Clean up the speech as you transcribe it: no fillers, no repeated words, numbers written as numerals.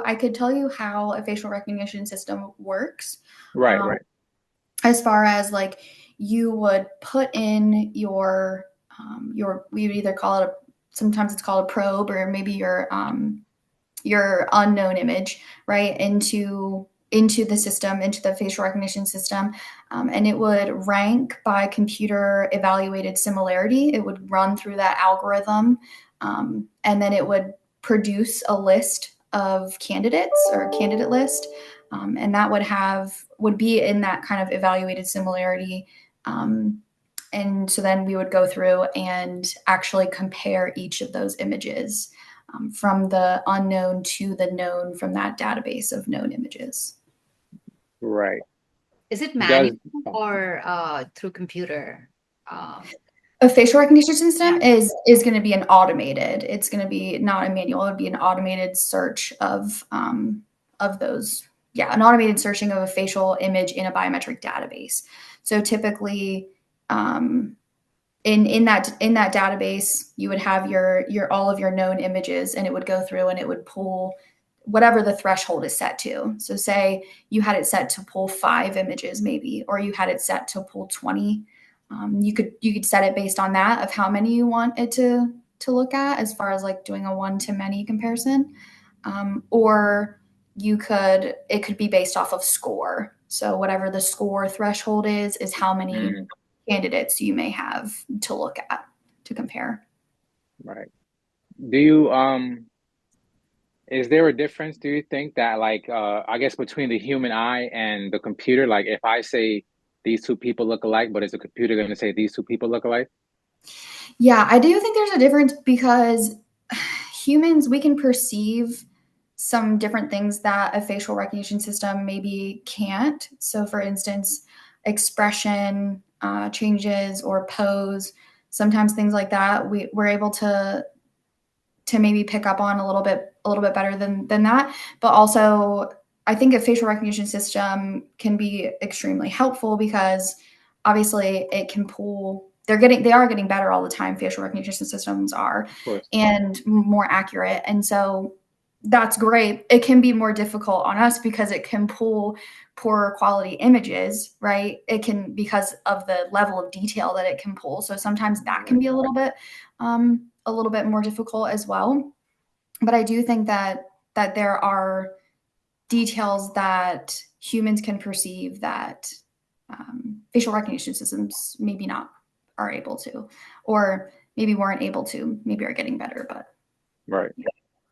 I could tell you how a facial recognition system works. Right, Um, right. as far as like you would put in we would either call it sometimes it's called a probe or maybe your unknown image, right, into the system, into the facial recognition system, and it would rank by computer evaluated similarity. It would run through that algorithm, and then it would produce a list of candidates or a candidate list, and that would be in that kind of evaluated similarity. And so then we would go through and actually compare each of those images, from the unknown to the known from that database of known images. Right. Is it Does manual or through computer? Um, A facial recognition system yeah. is going to be an automated. It's going to be not a manual. It would be an automated search of those. Yeah, an automated searching of a facial image in a biometric database. So typically, um, in that database, you would have your all of your known images, and it would go through and it would pull whatever the threshold is set to. So say you had it set to pull 5 images maybe, or you had it set to pull 20. You could set it based on that of how many you want it to look at, as far as like doing a one to many comparison, or it could be based off of score. So whatever the score threshold is how many mm, candidates you may have to look at to compare. right. Do you is there a difference, do you think, that like I guess between the human eye and the computer? Like if I say these two people look alike, but is the computer going to say these two people look alike? Yeah, I do think there's a difference because humans, we can perceive some different things that a facial recognition system maybe can't. So, for instance, expression changes or pose, sometimes things like that, we're able to maybe pick up on a little bit better than that. But also, I think a facial recognition system can be extremely helpful because obviously it can pull. They are getting better all the time. Facial recognition systems are, Of course. and more accurate, and so that's great. It can be more difficult on us because it can pull poorer quality images, right? It can, because of the level of detail that it can pull. So sometimes that can Right. be a little bit more difficult as well. But I do think that there are details that humans can perceive that facial recognition systems maybe not are able to, or maybe weren't able to, maybe are getting better. But Right.